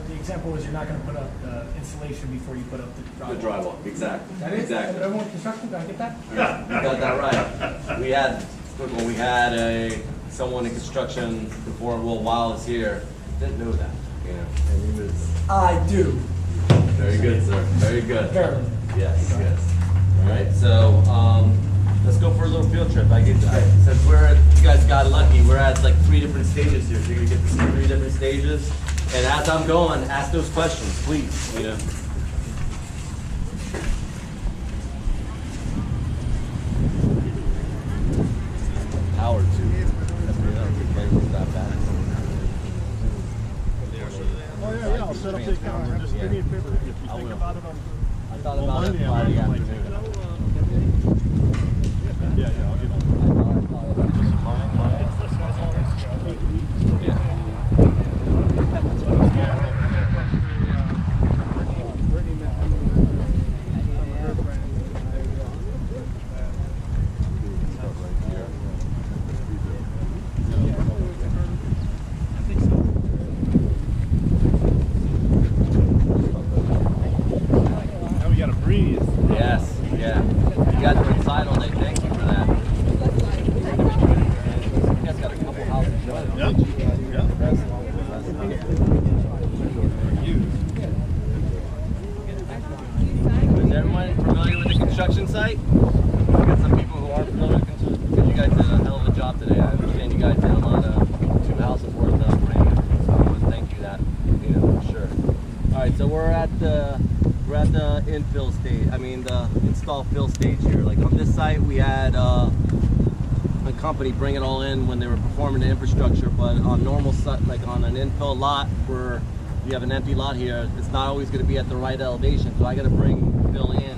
the example was you're not going to put up the insulation before you put up the drywall. The drywall, exactly. That is? Exactly. Everyone in construction, did I get that? You got that right. We had someone in construction before, well, while I was here, didn't know that, you know, and he was. I do. Very good, sir. Very good. Very. Yes, yes. All right, so let's go for a little field trip. Since you guys got lucky, we're at like 3 different stages here, so you're gonna get to see 3 different stages. And as I'm going, ask those questions, please. You know. Power too. Not bad. Oh yeah, I'll set up the camera. Just do me a favor. If you think about it I thought about it Friday afternoon. Yeah, I'll give it. Now we gotta breathe. Yes, yeah. You got to inside all day. Thank you for that. You guys got a couple houses. Yep. Is everyone familiar with the construction site? We got some people who aren't familiar with construction because you guys did a hell of a job today. I understand you guys did a lot of 2 houses worth of framing. So I want to thank you that, you know, for sure. All right, so we're at the infill stage. I mean the install fill stage here. Like on this site, we had a company bring it all in when they were performing the infrastructure. But on normal site, like on an infill lot where you have an empty lot here, it's not always going to be at the right elevation. So I got to bring fill in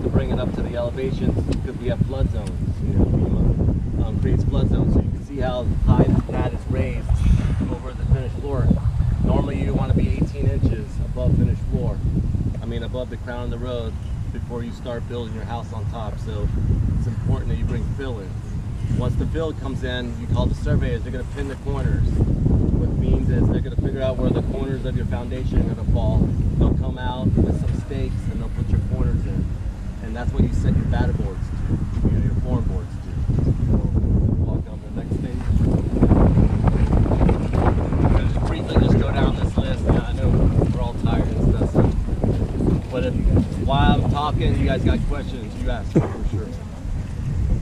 to bring it up to the elevations because we have flood zones. You know, FEMA creates flood zones, so you can see how high the pad is raised over the finished floor. Normally, you want to be 18 inches above finished floor. I mean, above the crown of the road before you start building your house on top. So it's important that you bring fill in. Once the fill comes in, you call the surveyors. They're going to pin the corners. What it means is they're going to figure out where the corners of your foundation are going to fall. They'll come out with some stakes and they'll put your corners in. And that's what you set your batter boards to, you know, your form boards to. Walk down to the next stage. Just briefly just go down this list. Yeah, I know we're all tired and stuff. So. But while I'm talking, you guys got questions, you ask for sure.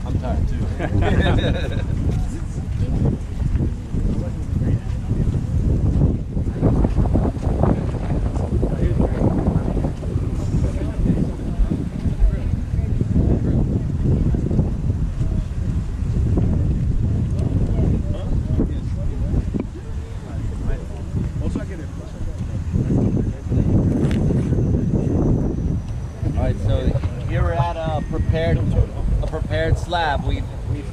I'm tired too. Prepared slab. We've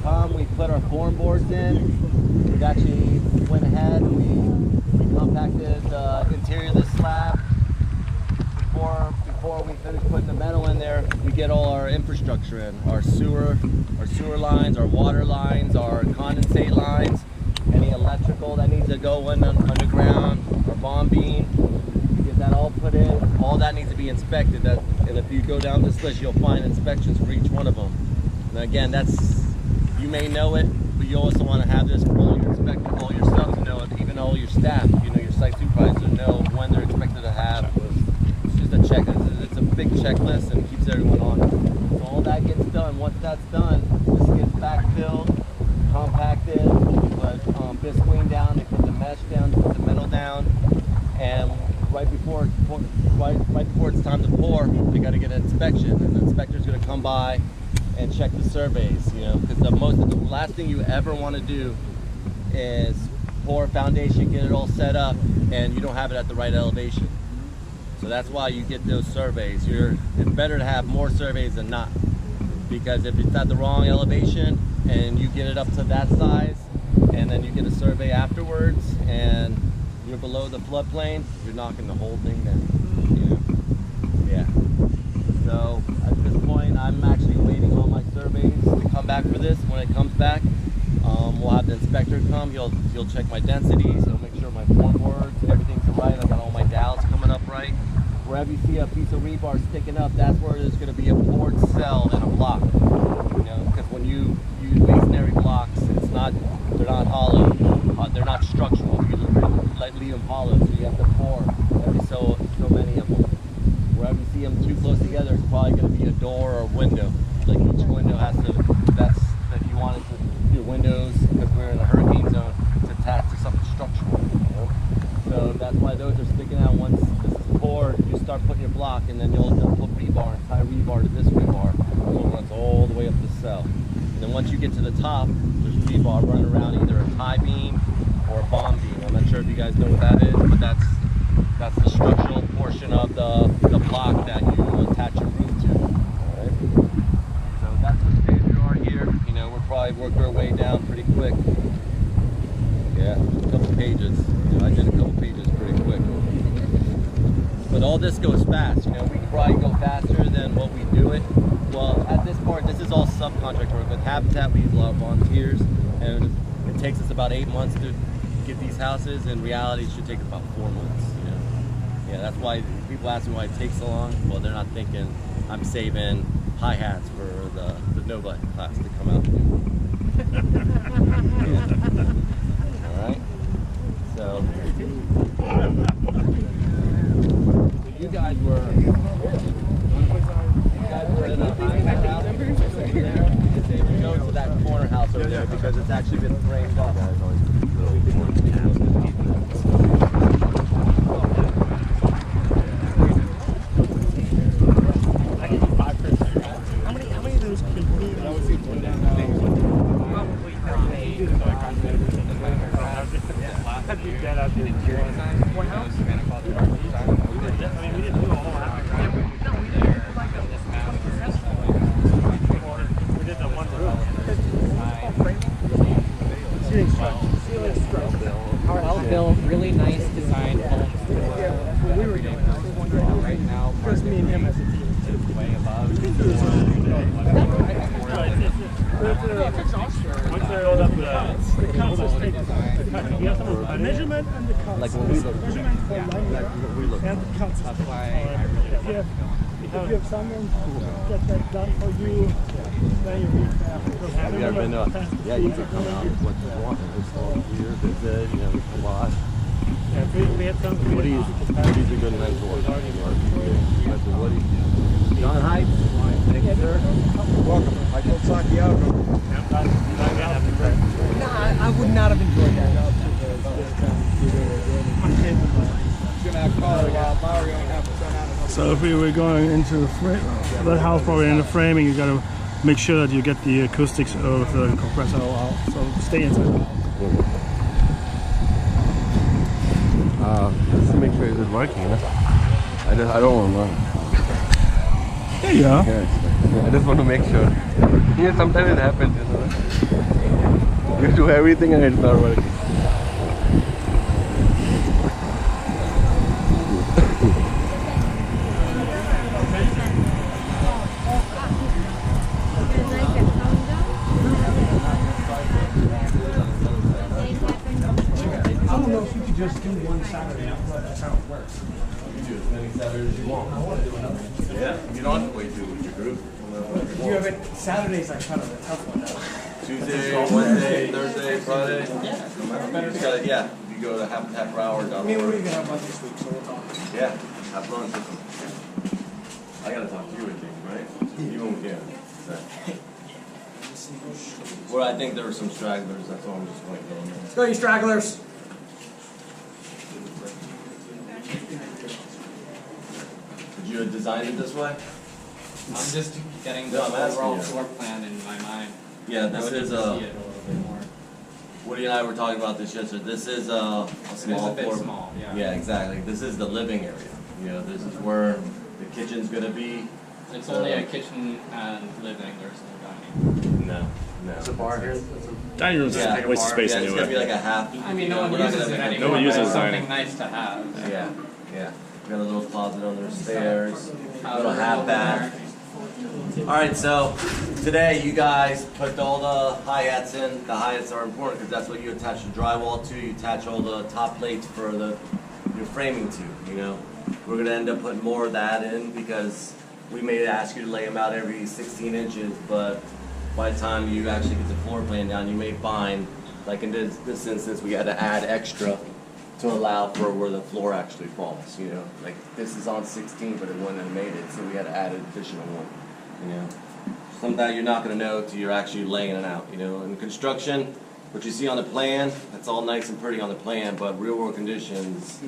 come, we put our form boards in. We've actually went ahead, we compacted the interior of the slab. Before we finish putting the metal in there, we get all our infrastructure in. Our sewer lines, our water lines, our condensate lines, any electrical that needs to go in underground, our bomb beam. Get that all put in. All that needs to be inspected. And if you go down this list, you'll find inspections for each one of them. And again, you may know it, but you also want to have this for all your inspectors, all your subs know it, even all your staff, you know, your site supervisors know when they're expected to have. It's just a checklist. It's a big checklist and it keeps everyone on. So all that gets done. Once that's done, this gets backfilled, compacted, put bisqueen down, they put the mesh down, they put the metal down, and right before it's time to pour, they got to get an inspection, and the inspector's going to come by and check the surveys, you know, because the last thing you ever want to do is pour a foundation, get it all set up, and you don't have it at the right elevation. So that's why you get those surveys. It's better to have more surveys than not, because if it's at the wrong elevation and you get it up to that size, and then you get a survey afterwards, and you're below the floodplain, you're knocking the whole thing down. You know? Yeah. So at this point, I'm actually waiting on my surveys to come back for this. When it comes back, we'll have the inspector come. He'll check my densities. He'll make sure my form boards, everything's right. I got all my dowels wherever you see a piece of rebar sticking up, that's where there's going to be a poured cell and a block. You know, because when you use masonry blocks, they're not hollow, they're not structural. You leave them hollow, so you have to pour every so many of them. Wherever you see them too close together, it's probably going to be a door or a window. Like each window has to, if you wanted to do windows, because we're in a hurricane zone, it's attached to something structural. You know? So that's why those are sticking out. Once this is poured, you start putting your block, and then you'll put rebar and tie rebar to this rebar, so it runs all the way up the cell. And then once you get to the top, there's rebar running around either a tie beam or a bomb beam. I'm not sure if you guys know what that is, but that's the structural portion of the block that you attach your roof to. Right? So that's what stage we are here. You know, we'll probably work our way down pretty quick. Yeah, a couple pages. You know, I did a couple pages pretty quick. But all this goes fast. You know, we can probably go faster than what we do it. Well, at this part, this is all subcontract work. With Habitat, we use a lot of volunteers, and it takes us about 8 months to get these houses. In reality, it should take about 4 months. You know? Yeah, that's why people ask me why it takes so long. Well, they're not thinking I'm saving hi-hats for the Nova class to come out. Yeah. All right. So you guys were in a hi-hat house over there. You go to that corner house over there because it's actually been framed up. Well-built, really nice design homes. Right now, Just me and him as a team. way above. Once they're all up, the cuts are straight. We have the measurement and the cuts. Like when we look. Measurement for line and the cuts. That's why I really If you have someone get that done for you, then you read that. Have you ever been to yeah, you could come out with what you want and install here, visit, you know, a lot. Yeah, we had some. Woody's a good mentor. Woody. John Hyde. Thank you, sir. Welcome. I told Santiago. No, I would not have enjoyed that. So if we were going into the that house, probably in the framing, you got to make sure that you get the acoustics of the compressor out. So stay inside the house. Just to make sure it's working. Huh? I don't want to run. There you go. I just want to make sure. Yeah, sometimes it happens, you know. You do everything and it's not working. I don't know if you could just do one Saturday, but that's how it works. You do as many Saturdays as you want. Yeah, you don't have to wait to with your group. If you have it, Saturdays are kind of a tough one though. Tuesday, Wednesday, Thursday, Friday. Yeah. You gotta, yeah. You go to habitatforhour.org. I mean, we're even have one this week, so we'll talk. Yeah, have lunch with them. I gotta talk to you, I think, right? You won't get it. Well, I think there were some stragglers, that's all I'm just waiting on. Let's go, you stragglers. Did you design it this way? I'm just getting the No, I'm asking overall you. floor plan in my mind. Yeah, I this would is need to see it a little bit more. Woody and I were talking about this yesterday. This is a small a bit floor. small, yeah. Yeah, exactly. This is the living area. You know, this is where the kitchen's gonna be. It's only a kitchen and living, there's no dining. No. There's a bar here. Dining room's Yeah. a waste of space Yeah, it's gonna be anyway. like a half. I mean, no you know, one we're not uses gonna it make a- anymore. Nobody uses but it's dining. something nice to have. Yeah, yeah. We got a little closet under the stairs, a Powder little half room bath. All right, so today you guys put all the hi-hats in. The hi-hats are important because that's what you attach the drywall to. You attach all the top plates for your framing to, you know. We're gonna end up putting more of that in because we may ask you to lay them out every 16 inches, but by the time you actually get the floor plan down, you may find, like in this instance, we had to add extra to allow for where the floor actually falls, you know. Like this is on 16, but it wouldn't have made it, so we had to add an additional one, you know. Sometimes you're not gonna know till you're actually laying it out, you know. In construction, what you see on the plan, that's all nice and pretty on the plan, but real world conditions,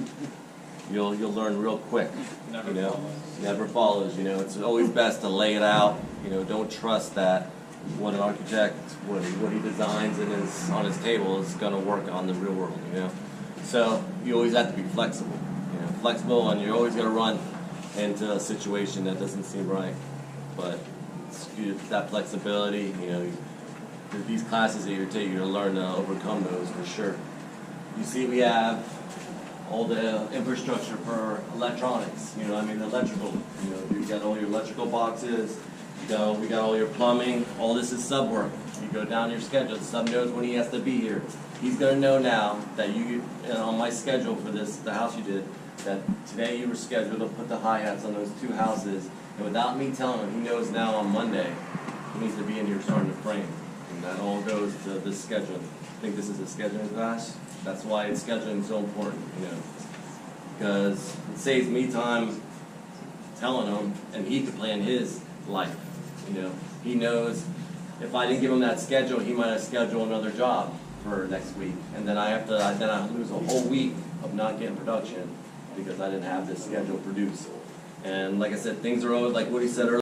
you'll learn real quick, Never you know. follows. Never follows, you know. It's always best to lay it out, you know. Don't trust that what an architect, what he designs on his table is going to work on the real world, you know. So you always have to be flexible, you know, flexible, and you're always going to run into a situation that doesn't seem right. But it's that flexibility, you know. These classes that you're taking, you're going to learn to overcome those for sure. You see, we have all the infrastructure for electronics, you know, I mean electrical, you know, you got all your electrical boxes, we got all your plumbing, all this is sub work. You go down your schedule, the sub knows when he has to be here. He's gonna know now that on my schedule for the house you did, that today you were scheduled to put the hi-hats on those 2 houses, and without me telling him, he knows now on Monday, he needs to be in here starting to frame. And that all goes to this schedule. I think this is a scheduling class. That's why scheduling is so important, you know, because it saves me time telling him, and he can plan his life. You know, he knows if I didn't give him that schedule, he might have scheduled another job for next week, and then I lose a whole week of not getting production because I didn't have this schedule produced. And like I said, things are always like Woody said earlier.